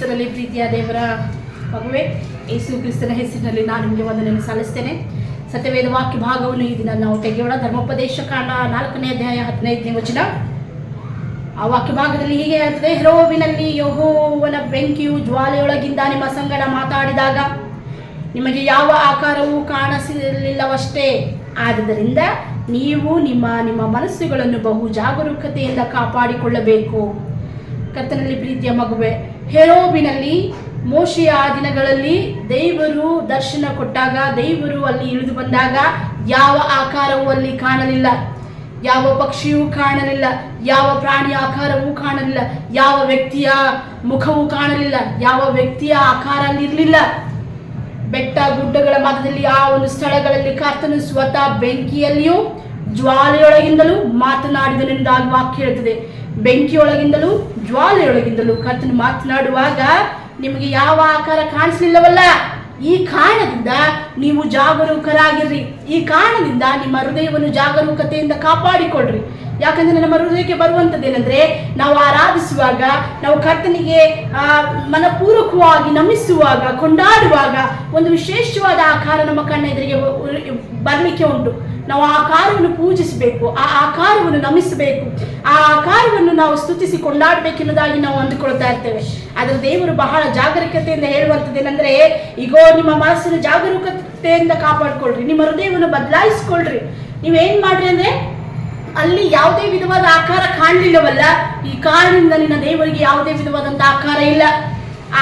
ಕ್ರಿಸ್ತನಲ್ಲಿ ಪ್ರೀತಿಯ ದೇವರ ಮಗುವೆ, ಯೇಸು ಕ್ರಿಸ್ತನ ಹೆಸರಿನಲ್ಲಿ ನಾನು ನಿಮಗೆ ವಂದನೆಯನ್ನು ಸಲ್ಲಿಸ್ತೇನೆ. ಸತ್ಯವೇದ ವಾಕ್ಯ ಭಾಗವನ್ನು ಈ ದಿನ ನಾವು ತೆಗೆಯೋಣ. ಧರ್ಮೋಪದೇಶ ಕಾಂಡ 4ನೇ ಅಧ್ಯಾಯ 15ನೇ ವಚನ. ಆ ವಾಕ್ಯ ಭಾಗದಲ್ಲಿ ಹೀಗೆ ಹೇಳ್ತದೆ: ಹೆರೋವಿನಲ್ಲಿ ಯೆಹೋವನ ಬೆಂಕಿಯು ಜ್ವಾಲೆಯೊಳಗಿಂದ ನಿಮ್ಮ ಸಂಗಡ ಮಾತಾಡಿದಾಗ ನಿಮಗೆ ಯಾವ ಆಕಾರವೂ ಕಾಣಿಸಲಿಲ್ಲವಷ್ಟೇ. ಆದ್ದರಿಂದ ನೀವು ನಿಮ್ಮ ಮನಸ್ಸುಗಳನ್ನು ಬಹು ಜಾಗರೂಕತೆಯಿಂದ ಕಾಪಾಡಿಕೊಳ್ಳಬೇಕು. ಕರ್ತನಲ್ಲಿ ಪ್ರೀತಿಯ ಮಗುವೆ, ಹೆರೋಬಿನಲ್ಲಿ ಮೋಶೆಯ ದಿನಗಳಲ್ಲಿ ದೇವರು ದರ್ಶನ ಕೊಟ್ಟಾಗ, ದೇವರು ಅಲ್ಲಿ ಇಳಿದು ಬಂದಾಗ ಯಾವ ಆಕಾರವೂ ಅಲ್ಲಿ ಕಾಣಲಿಲ್ಲ, ಯಾವ ಪಕ್ಷಿಯೂ ಕಾಣಲಿಲ್ಲ, ಯಾವ ಪ್ರಾಣಿಯ ಆಕಾರವೂ ಕಾಣಲಿಲ್ಲ, ಯಾವ ವ್ಯಕ್ತಿಯ ಮುಖವೂ ಕಾಣಲಿಲ್ಲ, ಯಾವ ವ್ಯಕ್ತಿಯ ಆಕಾರ ಅಲ್ಲಿರಲಿಲ್ಲ. ಬೆಟ್ಟ ಗುಡ್ಡಗಳ ಮಧ್ಯದಲ್ಲಿ ಆ ಒಂದು ಸ್ಥಳಗಳಲ್ಲಿ ಕರ್ತನು ಸ್ವತಃ ಬೆಂಕಿಯಲ್ಲಿಯೂ ಜ್ವಾಲೆಯೊಳಗಿಂದಲೂ ಮಾತನಾಡಿದನೆಂದಾಗಿ ವಾಕ್ಯ ಹೇಳ್ತದೆ. ಬೆಂಕಿಯೊಳಗಿಂದಲೂ ಜ್ವಾಲೆಯೊಳಗಿಂದಲೂ ಕರ್ತನು ಮಾತನಾಡುವಾಗ ನಿಮಗೆ ಯಾವ ಆಕಾರ ಕಾಣಿಸ್ಲಿಲ್ಲವಲ್ಲ. ಈ ಕಾರಣದಿಂದ ನೀವು ಜಾಗರೂಕರಾಗಿರ್ರಿ. ಈ ಕಾರಣದಿಂದ ನಿಮ್ಮ ಹೃದಯವನ್ನು ಜಾಗರೂಕತೆಯಿಂದ ಕಾಪಾಡಿಕೊಳ್ಳ್ರಿ. ಯಾಕಂದ್ರೆ ನಮ್ಮ ಹೃದಯಕ್ಕೆ ಬರುವಂಥದ್ದೇನೆಂದ್ರೆ, ನಾವು ಆರಾಧಿಸುವಾಗ, ನಾವು ಕರ್ತನಿಗೆ ಮನಪೂರ್ವಕವಾಗಿ ನಮಿಸುವಾಗ, ಕೊಂಡಾಡುವಾಗ ಒಂದು ವಿಶೇಷವಾದ ಆಕಾರ ನಮ್ಮ ಕಣ್ಣ ಎದುರಿಗೆ ಬರಲಿಕ್ಕೆ ಉಂಟು. ನಾವು ಆ ಆಕಾರವನ್ನು ಪೂಜಿಸಬೇಕು, ಆ ಆಕಾರವನ್ನು ನಮಿಸಬೇಕು, ಆ ಆಕಾರವನ್ನು ನಾವು ಸ್ತುತಿಸಿ ಕೊಂಡಾಡಬೇಕೆನ್ನುವುದಾಗಿ ನಾವು ಅಂದುಕೊಳ್ತಾ ಇರ್ತೇವೆ. ಆದರೆ ದೇವರು ಬಹಳ ಜಾಗರೂಕತೆಯಿಂದ ಹೇಳುವಂಥದ್ದೇನೆಂದ್ರೆ, ಈಗೋ ನಿಮ್ಮ ಮನಸ್ಸನ್ನು ಜಾಗರೂಕತೆಯಿಂದ ಕಾಪಾಡಿಕೊಳ್ಳ್ರಿ, ನಿಮ್ಮ ಹೃದಯವನ್ನು ಬದಲಾಯಿಸ್ಕೊಳ್ರಿ. ನೀವೇನ್ ಮಾಡ್ರಿ ಅಂದ್ರೆ, ಅಲ್ಲಿ ಯಾವುದೇ ವಿಧವಾದ ಆಕಾರ ಕಾಣಲಿಲ್ಲವಲ್ಲ, ಈ ಕಾರಣದಿಂದ ನಿನ್ನ ದೇವರಿಗೆ ಯಾವುದೇ ವಿಧವಾದಂಥ ಆಕಾರ ಇಲ್ಲ.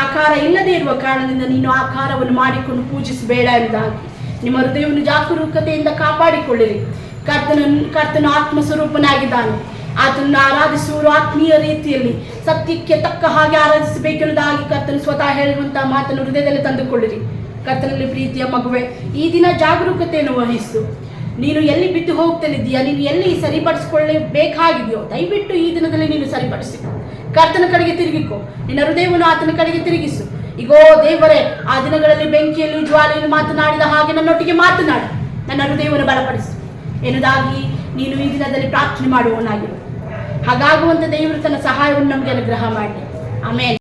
ಆಕಾರ ಇಲ್ಲದೆ ಇರುವ ಕಾರಣದಿಂದ ನೀನು ಆಕಾರವನ್ನು ಮಾಡಿಕೊಂಡು ಪೂಜಿಸಬೇಡ ಎಂದಾಗಿ ನಿಮ್ಮ ಹೃದಯವನ್ನು ಜಾಗರೂಕತೆಯಿಂದ ಕಾಪಾಡಿಕೊಳ್ಳಿರಿ. ಕರ್ತನು ಆತ್ಮಸ್ವರೂಪನಾಗಿದ್ದಾನೆ. ಆತನನ್ನು ಆರಾಧಿಸುವರು ಆತ್ಮೀಯ ರೀತಿಯಲ್ಲಿ ಸತ್ಯಕ್ಕೆ ತಕ್ಕ ಹಾಗೆ ಆರಾಧಿಸಬೇಕೆನ್ನುವುದಾಗಿ ಕರ್ತನು ಸ್ವತಃ ಹೇಳುವಂತಹ ಮಾತನ್ನು ಹೃದಯದಲ್ಲಿ ತಂದುಕೊಳ್ಳಿರಿ. ಕರ್ತನಲ್ಲಿ ಪ್ರೀತಿಯ ಮಗುವೆ, ಈ ದಿನ ಜಾಗರೂಕತೆಯನ್ನು ವಹಿಸು. ನೀನು ಎಲ್ಲಿ ಬಿದ್ದು ಹೋಗ್ತಲಿದ್ದೀಯಾ, ನೀನು ಎಲ್ಲಿ ಸರಿಪಡಿಸಿಕೊಳ್ಳಬೇಕಾಗಿದೆಯೋ ದಯವಿಟ್ಟು ಈ ದಿನದಲ್ಲಿ ನೀನು ಸರಿಪಡಿಸಿಕೊ. ಕರ್ತನ ಕಡೆಗೆ ತಿರುಗಿಕೊ, ನಿನ್ನ ಹೃದಯವನ್ನು ಆತನ ಕಡೆಗೆ ತಿರುಗಿಸು. ಈಗೋ ದೇವರೇ, ಆ ದಿನಗಳಲ್ಲಿ ಬೆಂಕಿಯಲ್ಲಿ ಜ್ವಾಲೆಯನ್ನು ಮಾತನಾಡಿದ ಹಾಗೆ ನನ್ನೊಟ್ಟಿಗೆ ಮಾತನಾಡು, ನನ್ನ ಹೃದಯವನ್ನು ಬಲಪಡಿಸು ಎನ್ನುವುದಾಗಿ ನೀನು ಈ ದಿನದಲ್ಲಿ ಪ್ರಾರ್ಥನೆ ಮಾಡುವವನಾಗಿರು. ಹಾಗಾಗುವಂಥ ದೇವರು ತನ್ನ ಸಹಾಯವನ್ನು ನಮಗೆ ಅನುಗ್ರಹ ಮಾಡಲಿ. ಆಮೇಲೆ